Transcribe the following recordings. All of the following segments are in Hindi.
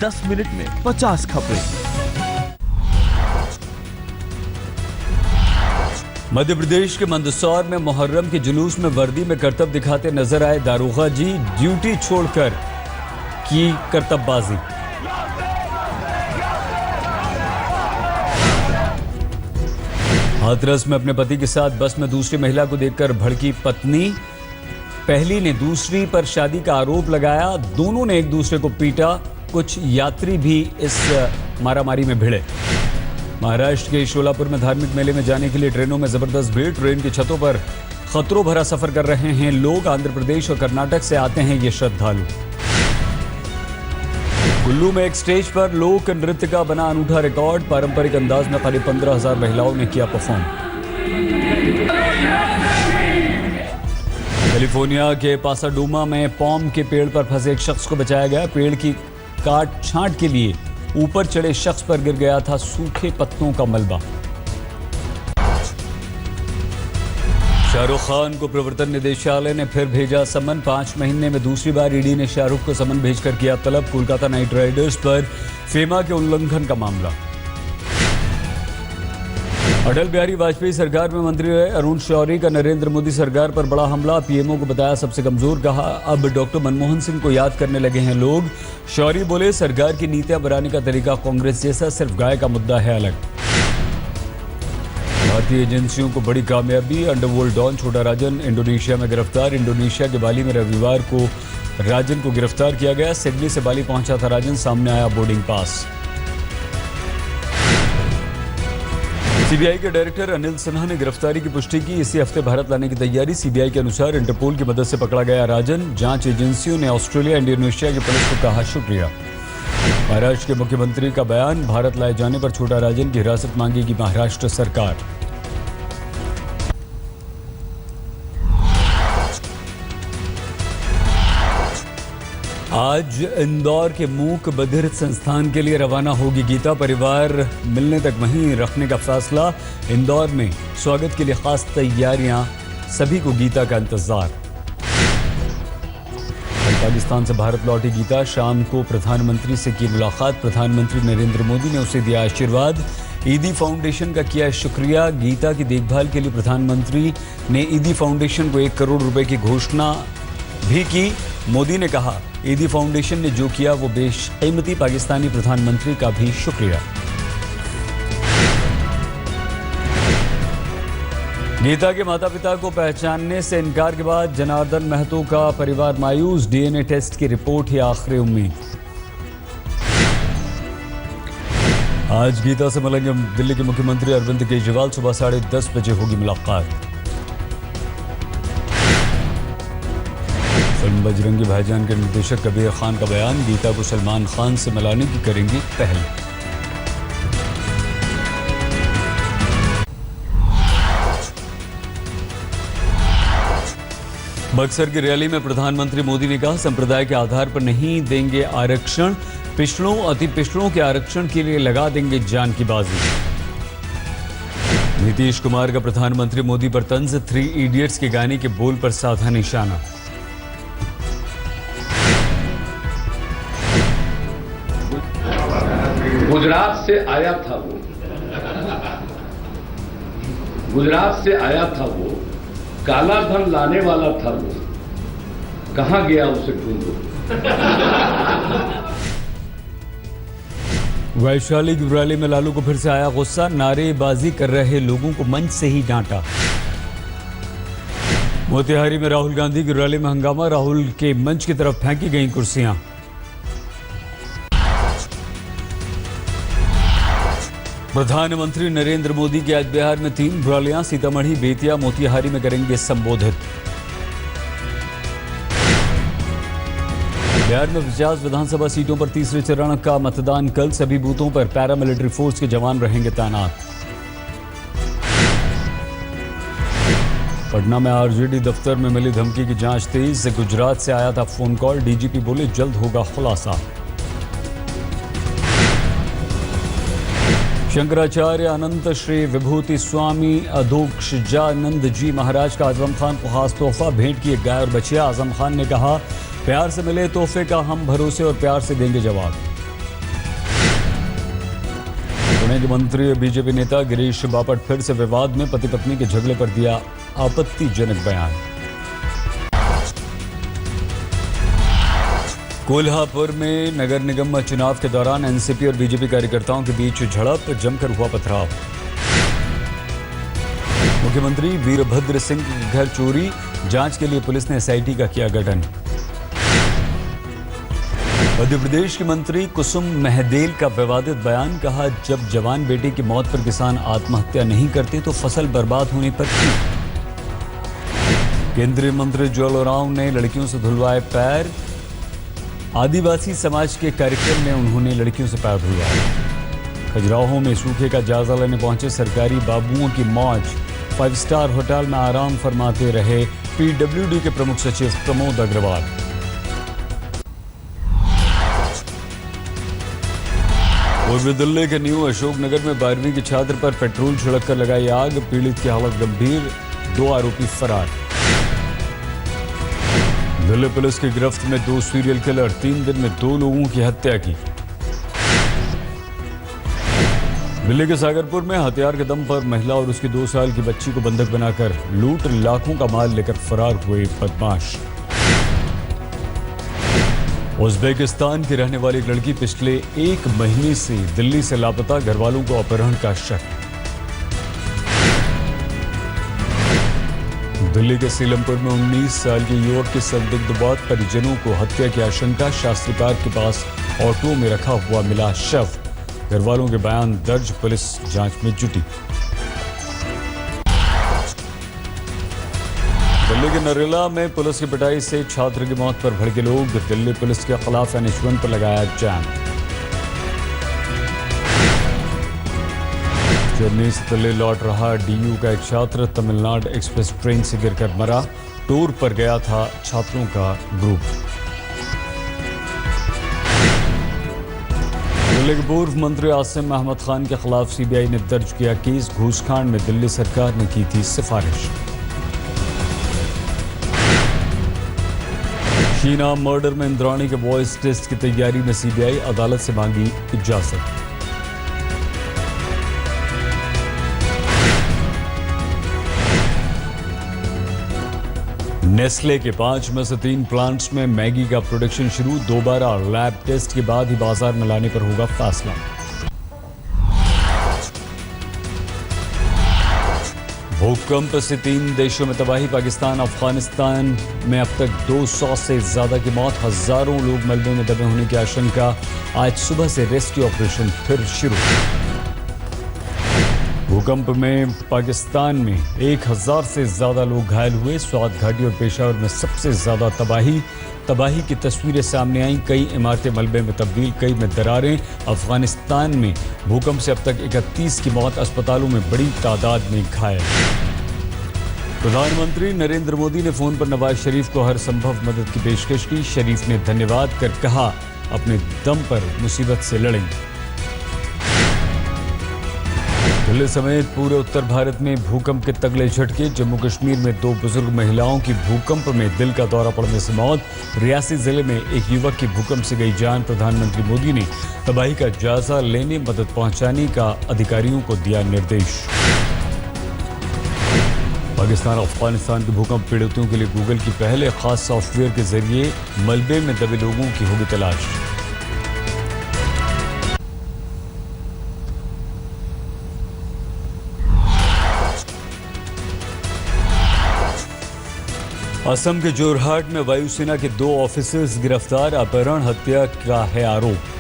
10 मिनट में 50 खबरें। मध्य प्रदेश के मंदसौर में मुहर्रम के जुलूस में वर्दी में करतब दिखाते नजर आए दारोगा जी, ड्यूटी छोड़कर की करतबबाजी। हाथरस में अपने पति के साथ बस में दूसरी महिला को देखकर भड़की पत्नी, पहली ने दूसरी पर शादी का आरोप लगाया, दोनों ने एक दूसरे को पीटा, कुछ यात्री भी इस मारामारी में भिड़े। महाराष्ट्र के शोलापुर में धार्मिक मेले में जाने के लिए ट्रेनों में जबरदस्त भीड़, ट्रेन की छतों पर खतरों भरा सफर कर रहे हैं लोग। आंध्र प्रदेश और कर्नाटक से आते हैं ये श्रद्धालु। कुल्लू में एक स्टेज पर लोक नृत्य का बना अनूठा रिकॉर्ड, पारंपरिक अंदाज में करीब 15,000 महिलाओं ने किया परफॉर्म। कैलिफोर्निया के पासाडोमा में पॉम के पेड़ पर फंसे एक शख्स को बचाया गया। पेड़ की काट छांट के लिए ऊपर चढ़े शख्स पर गिर गया था सूखे पत्तों का मलबा। शाहरुख खान को प्रवर्तन निदेशालय ने फिर भेजा समन, 5 महीने में दूसरी बार ईडी ने शाहरुख को समन भेजकर किया तलब। कोलकाता नाइट राइडर्स पर फेमा के उल्लंघन का मामला। अटल बिहारी वाजपेयी सरकार में मंत्री रहे अरुण शौरी का नरेंद्र मोदी सरकार पर बड़ा हमला, पीएमओ को बताया सबसे कमजोर, कहा अब डॉक्टर मनमोहन सिंह को याद करने लगे हैं लोग। शौरी बोले सरकार की नीतियां बनाने का तरीका कांग्रेस जैसा, सिर्फ गाय का मुद्दा है अलग। भारतीय एजेंसियों को बड़ी कामयाबी, अंडरवर्ल्ड डॉन छोटा राजन इंडोनेशिया में गिरफ्तार। इंडोनेशिया के बाली में रविवार को राजन को गिरफ्तार किया गया। सिडनी से बाली पहुंचा था राजन, सामने आया बोर्डिंग पास। सीबीआई के डायरेक्टर अनिल सिन्हा ने गिरफ्तारी की पुष्टि की, इसी हफ्ते भारत लाने की तैयारी। सीबीआई के अनुसार इंटरपोल की मदद से पकड़ा गया राजन। जांच एजेंसियों ने ऑस्ट्रेलिया, इंडोनेशिया की पुलिस को कहा शुक्रिया। महाराष्ट्र के मुख्यमंत्री का बयान, भारत लाए जाने पर छोटा राजन की हिरासत मांगेगी महाराष्ट्र सरकार। आज इंदौर के मूक बधिर संस्थान के लिए रवाना होगी गीता। परिवार मिलने तक वहीं रखने का फैसला। इंदौर में स्वागत के लिए खास तैयारियां, सभी को गीता का इंतजार। पाकिस्तान से भारत लौटी गीता, शाम को प्रधानमंत्री से की मुलाकात। प्रधानमंत्री नरेंद्र मोदी ने उसे दिया आशीर्वाद। ईदी फाउंडेशन का किया शुक्रिया। गीता की देखभाल के लिए प्रधानमंत्री ने ईदी फाउंडेशन को 1 करोड़ रुपए की घोषणा भी की। मोदी ने कहा ईदी फाउंडेशन ने जो किया वो बेशकीमती, पाकिस्तानी प्रधानमंत्री का भी शुक्रिया। गीता के माता पिता को पहचानने से इनकार के बाद जनार्दन महतो का परिवार मायूस। डीएनए टेस्ट की रिपोर्ट ही आखिरी उम्मीद। आज गीता से मिलेंगे दिल्ली के मुख्यमंत्री अरविंद केजरीवाल। सुबह 10:30 बजे होगी मुलाकात। फिल्म बजरंगी भाईजान के निर्देशक कबीर खान का बयान, गीता को सलमान खान से मिलाने की करेंगी पहल। बक्सर की रैली में प्रधानमंत्री मोदी ने कहा संप्रदाय के आधार पर नहीं देंगे आरक्षण, पिछड़ों अति पिछड़ों के आरक्षण के लिए लगा देंगे जान की बाजी। नीतीश कुमार का प्रधानमंत्री मोदी पर तंज, 3 इडियट्स के गाने के बोल पर साधा निशाना। गुजरात से आया था वो, गुजरात से आया था वो, काला धन लाने वाला था वो, कहां गया उसे ढूंढो। वैशाली की रैली में लालू को फिर से आया गुस्सा, नारेबाजी कर रहे लोगों को मंच से ही डांटा। मोतिहारी में राहुल गांधी की रैली में हंगामा, राहुल के मंच की तरफ फेंकी गई कुर्सियां। प्रधानमंत्री नरेंद्र मोदी की आज बिहार में 3 रैलियां, सीतामढ़ी, बेतिया, मोतिहारी में करेंगे संबोधित। बिहार में 50 विधानसभा सीटों पर तीसरे चरण का मतदान कल, सभी बूथों पर पैरामिलिट्री फोर्स के जवान रहेंगे तैनात। पटना में आरजेडी दफ्तर में मिली धमकी की जांच तेज, गुजरात से आया था फोन कॉल, डीजीपी बोले जल्द होगा खुलासा। शंकराचार्य अनंत श्री विभूति स्वामी अधोक्षजानंद जी महाराज का आजम खान को खास तोहफा, भेंट की एक गाय और बछिया। आजम खान ने कहा प्यार से मिले तोहफे का हम भरोसे और प्यार से देंगे जवाब। पुणे के मंत्री बीजेपी नेता गिरीश बापट फिर से विवाद में, पति पत्नी के झगड़े पर दिया आपत्तिजनक बयान। कोल्हापुर में नगर निगम चुनाव के दौरान एनसीपी और बीजेपी कार्यकर्ताओं के बीच झड़प, जमकर हुआ पथराव। मुख्यमंत्री वीरभद्र सिंह के घर चोरी, जांच के लिए पुलिस ने एसआईटी का किया गठन। मध्य प्रदेश की मंत्री कुसुम महदेल का विवादित बयान, कहा जब जवान बेटे की मौत पर किसान आत्महत्या नहीं करते तो फसल बर्बाद होने पर क्यों। केंद्रीय मंत्री ज्वेलर ओरांव ने लड़कियों से धुलवाए पैर, आदिवासी समाज के कार्यक्रम में उन्होंने लड़कियों से पैर धुलवाए। खजुराहो में सूखे का जायजा लेने पहुंचे सरकारी बाबुओं की मौज, 5 स्टार होटल में आराम फरमाते रहे पीडब्ल्यूडी के प्रमुख सचिव प्रमोद अग्रवाल। पूर्वी दिल्ली के न्यू अशोकनगर में 12वीं के छात्र पर पेट्रोल छिड़ककर लगाई आग, पीड़ित की हालत गंभीर, 2 आरोपी फरार। दिल्ली पुलिस की गिरफ्त में 2 सीरियल किलर, 3 दिन में 2 लोगों की हत्या की। दिल्ली के सागरपुर में हथियार के दम पर महिला और उसकी 2 साल की बच्ची को बंधक बनाकर लूट, लाखों का माल लेकर फरार हुए बदमाश। उज्बेकिस्तान की रहने वाली एक लड़की पिछले 1 महीने से दिल्ली से लापता, घरवालों को अपहरण का शक। दिल्ली के सीलमपुर में 19 साल के युवक के संदिग्ध बाद परिजनों को हत्या की आशंका, शास्त्री पार्क के पास ऑटो में रखा हुआ मिला शव, घरवालों के बयान दर्ज, पुलिस जांच में जुटी। दिल्ली के नरेला में पुलिस की पिटाई से छात्र की मौत पर भड़के लोग, दिल्ली पुलिस के खिलाफ NH1 पर लगाया जैम। चेन्नई से दिल्ली लौट रहा DU का एक छात्र तमिलनाडु एक्सप्रेस ट्रेन से गिरकर मरा, टूर पर गया था छात्रों का ग्रुप। दिल्ली के पूर्व मंत्री आसिम अहमद खान के खिलाफ CBI ने दर्ज किया केस, घूसकांड में दिल्ली सरकार ने की थी सिफारिश। शीना मर्डर में इंद्राणी के वॉइस टेस्ट की तैयारी में CBI, अदालत से मांगी इजाजत। नेस्ले के 5 में से 3 प्लांट्स में मैगी का प्रोडक्शन शुरू, दोबारा लैब टेस्ट के बाद ही बाजार में लाने पर होगा फैसला। भूकंप से 3 देशों में तबाही, पाकिस्तान अफगानिस्तान में अब तक 200 से ज्यादा की मौत, हजारों लोग मलबे में दबे होने की आशंका, आज सुबह से रेस्क्यू ऑपरेशन फिर शुरू। भूकंप में पाकिस्तान में 1000 से ज्यादा लोग घायल हुए, स्वात घाटी और पेशावर में सबसे ज्यादा तबाही की तस्वीरें सामने आई, कई इमारतें मलबे में तब्दील, कई में दरारें। अफगानिस्तान में भूकंप से अब तक 31 की मौत, अस्पतालों में बड़ी तादाद में घायल। प्रधानमंत्री नरेंद्र मोदी ने फोन पर नवाज शरीफ को हर संभव मदद की पेशकश की, शरीफ ने धन्यवाद कर कहा अपने दम पर मुसीबत से लड़ेंगे। दिल्ली समेत पूरे उत्तर भारत में भूकंप के तगड़े झटके, जम्मू कश्मीर में 2 बुजुर्ग महिलाओं की भूकंप में दिल का दौरा पड़ने से मौत, रियासी जिले में एक युवक की भूकंप से गई जान। प्रधानमंत्री मोदी ने तबाही का जायजा लेने, मदद पहुंचाने का अधिकारियों को दिया निर्देश। पाकिस्तान अफगानिस्तान के भूकंप पीड़ितों के लिए गूगल की पहले खास सॉफ्टवेयर के जरिए मलबे में दबे लोगों की होगी तलाश। असम के जोरहाट में वायुसेना के 2 ऑफिसर्स गिरफ्तार, अपहरण हत्या का है आरोप।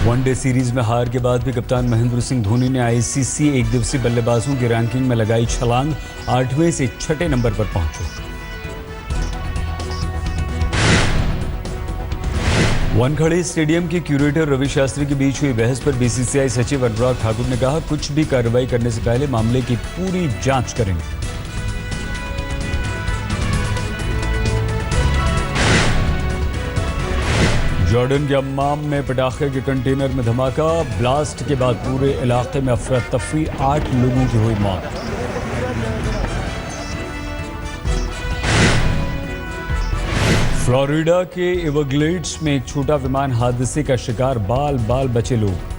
वनडे सीरीज में हार के बाद भी कप्तान महेंद्र सिंह धोनी ने ICC एक दिवसीय बल्लेबाजों की रैंकिंग में लगाई छलांग, 8वें से 6ठे नंबर पर पहुंचे। वानखेड़े स्टेडियम के क्यूरेटर रवि शास्त्री के बीच हुई बहस पर BCCI सचिव अनुराग ठाकुर ने कहा कुछ भी कार्रवाई करने से पहले मामले की पूरी जांच करेंगे। जॉर्डन के अम्माम में पटाखे के कंटेनर में धमाका, ब्लास्ट के बाद पूरे इलाके में अफरा तफरी, 8 लोगों की हुई मौत। फ्लोरिडा के एवरग्लेड्स में एक छोटा विमान हादसे का शिकार, बाल बाल बचे लोग।